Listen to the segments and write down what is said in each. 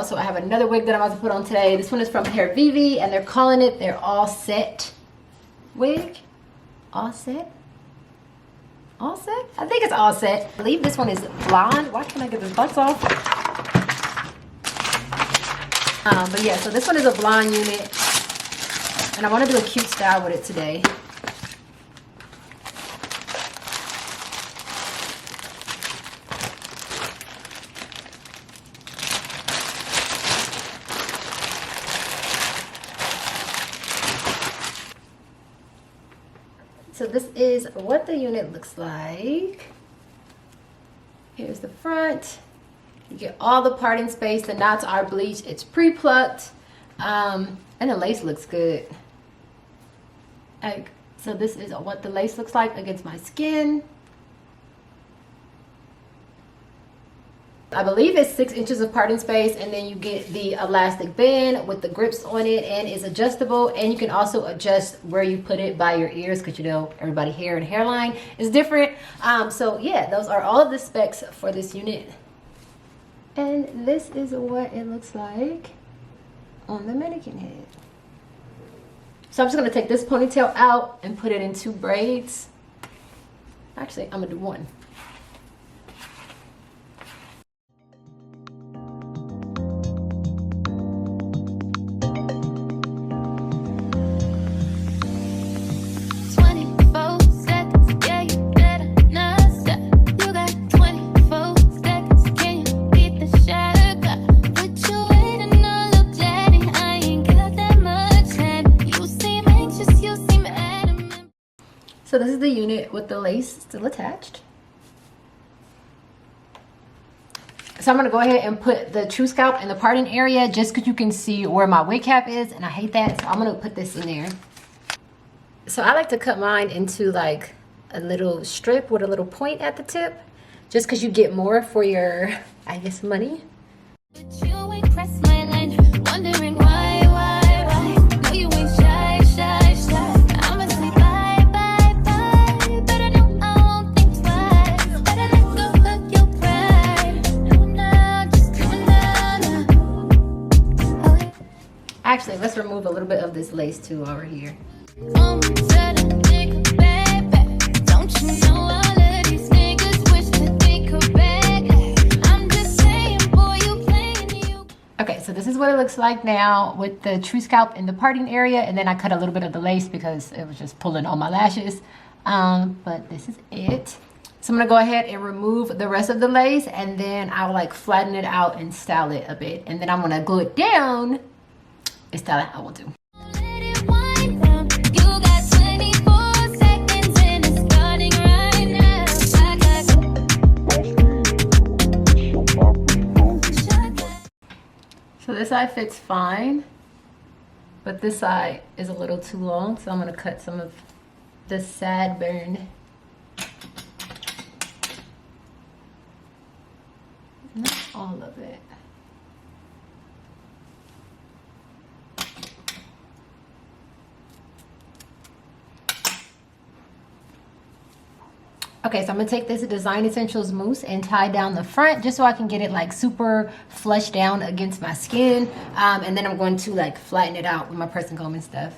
tutorial. So I have another wig that I'm about to put on today. This one is from Hairvivi, and they're calling it their all set wig. All set? All set? I think it's all set. I believe this one is blonde. Why can't I get this butts off? But yeah, so this one is a blonde unit, and I want to do a cute style with it today. So this is what the unit looks like. Here's the front. You get all the parting space. The knots are bleached. It's pre-plucked. And the lace looks good. So this is what the lace looks like against my skin. I believe it's 6 inches of parting space, and then you get the elastic band with the grips on it, and it's adjustable, and you can also adjust where you put it by your ears, because you know everybody hair and hairline is different. So yeah, those are all of the specs for this unit, and this is what it looks like on the mannequin head. So I'm just going to take this ponytail out and put it in 2 braids. Actually, I'm going to do 1. So this is the unit with the lace still attached. So I'm going to go ahead and put the True-scalp in the parting area just because you can see where my wig cap is, and I hate that. So I'm going to put this in there. So I like to cut mine into like a little strip with a little point at the tip, just because you get more for your, I guess, money. Actually, let's remove a little bit of this lace too over here. Okay, so this is what it looks like now with the True-scalp in the parting area, and then I cut a little bit of the lace because it was just pulling on my lashes. But this is it. So I'm gonna go ahead and remove the rest of the lace, and then I'll like flatten it out and style it a bit, and then I'm gonna glue it down and style it how I want to. So this side fits fine, but this side is a little too long, so I'm going to cut some of the side burn. Not all of it. Okay, so I'm gonna take this Design Essentials mousse and tie down the front just so I can get it like super flush down against my skin. And then I'm going to like flatten it out with my pressing comb and stuff.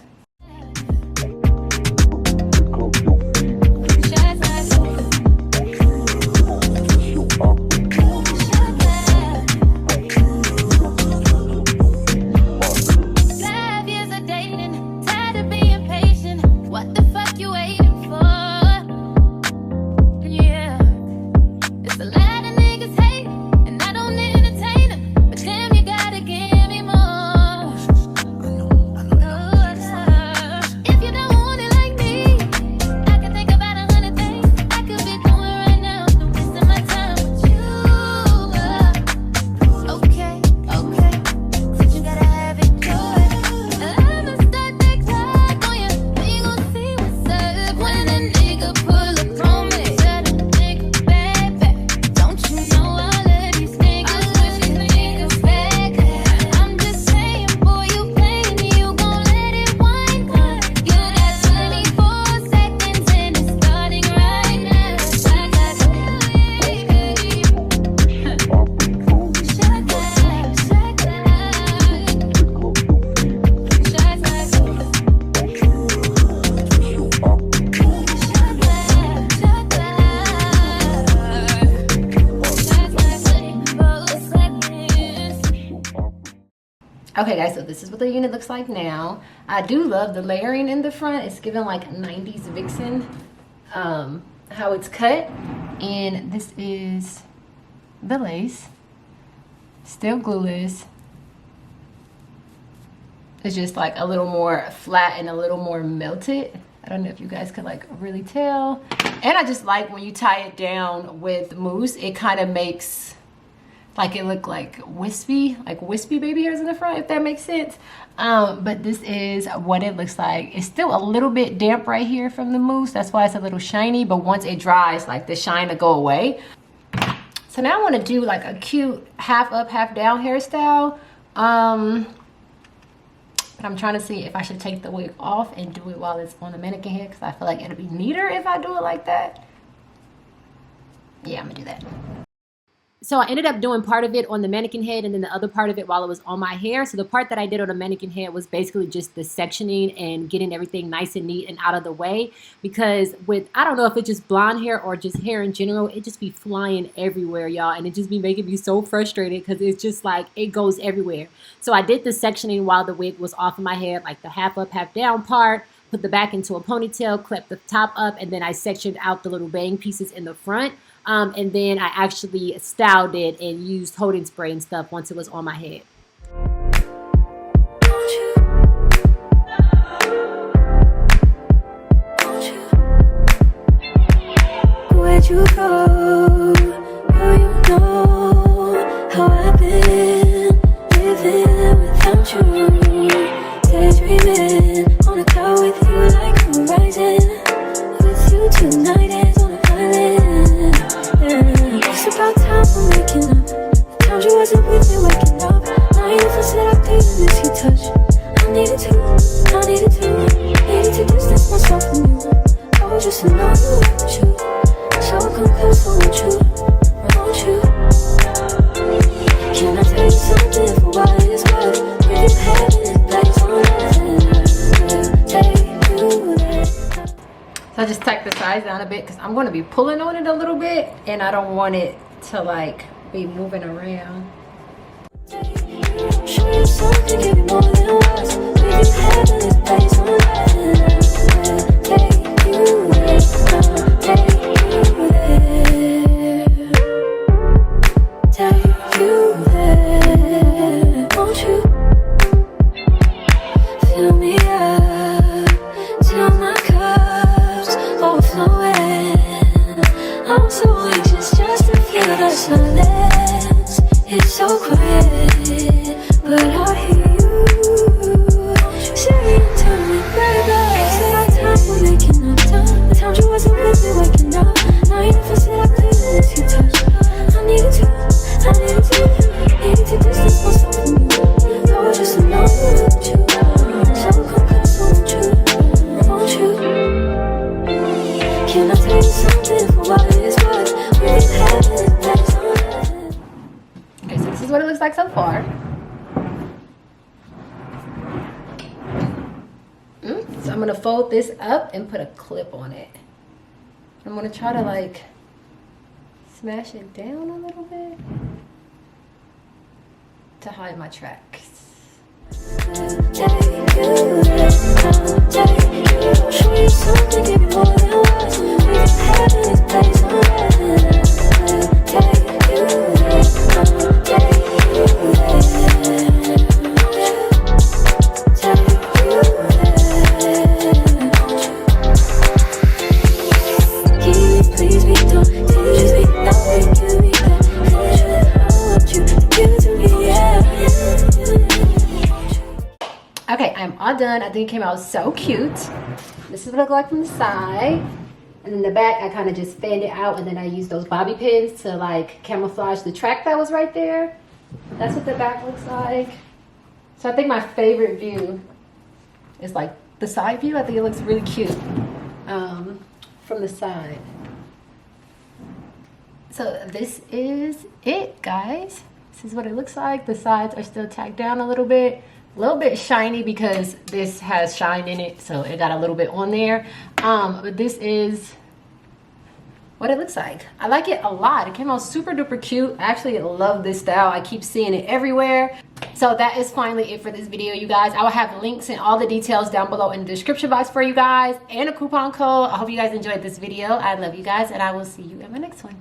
Okay guys, so this is what the unit looks like now. I do love the layering in the front. It's giving like 90s Vixen, how it's cut. And this is the lace, still glueless. It's just like a little more flat and a little more melted. I don't know if you guys could like really tell. And I just like when you tie it down with mousse, it kind of makes like it look like wispy baby hairs in the front, if that makes sense. But this is what it looks like. It's still a little bit damp right here from the mousse. That's why it's a little shiny, but once it dries, like the shine will go away. So now I want to do like a cute half up, half down hairstyle. But I'm trying to see if I should take the wig off and do it while it's on the mannequin head, because I feel like it'll be neater if I do it like that. Yeah, I'm gonna do that. So I ended up doing part of it on the mannequin head and then the other part of it while it was on my hair. So the part that I did on the mannequin head was basically just the sectioning and getting everything nice and neat and out of the way. Because with, I don't know if it's just blonde hair or just hair in general, it just be flying everywhere, y'all. And it just be making me so frustrated because it's just like, it goes everywhere. So I did the sectioning while the wig was off of my head, like the half up, half down part. Put the back into a ponytail, clipped the top up, and then I sectioned out the little bang pieces in the front. And then I actually styled it and used holding spray and stuff once it was on my head. Where'd you go? Oh, you know how I've been living without you. Daydreaming on a cloud with you like horizon. With you tonight is on an island. It's about time I'm waking up. The times you wasn't with me waking up. Now you feel set up, didn't miss your touch. I needed to distance myself from you. Oh, just to know you want you. So come close, I want you. Can I tell you something for what it's worth? If you had it, place on earth, take you there. So I just tuck the sides down a bit because I'm going to be pulling on it a little bit and I don't want it to like be moving around. Show you something, give you more than once. If you had this place on earth, take you there, take you there, take you there. Won't you fill me up till my cup's overflowing? I'm so anxious just to feel the silence. It's so quiet, but I hear you saying to me, baby. It's about time we're making up time. The times you wasn't with me waking up. Now you never said I couldn't miss your touch. I needed to distance myself from you. I was just a know without you. So come close, won't you? Can I tell you something for what it is worth? We have it, that's on it. Okay, so this is what it looks like so far. So I'm gonna fold this up and put a clip on it. I'm gonna try to like smash it down a little bit to hide my tracks. Okay, I'm all done. I think it came out so cute. This is what it looked like from the side. And in the back, I kind of just fanned it out and then I used those bobby pins to like camouflage the track that was right there. That's what the back looks like. So I think my favorite view is like the side view. I think it looks really cute from the side. So this is it, guys. This is what it looks like. The sides are still tacked down a little bit shiny because this has shine in it, so it got a little bit on there. But this is what it looks like. I like it a lot. It came out super duper cute. I actually love this style. I keep seeing it everywhere. So that is finally it for this video, you guys. I will have links and all the details down below in the description box for you guys, and a coupon code. I hope you guys enjoyed this video. I love you guys, and I will see you in my next one.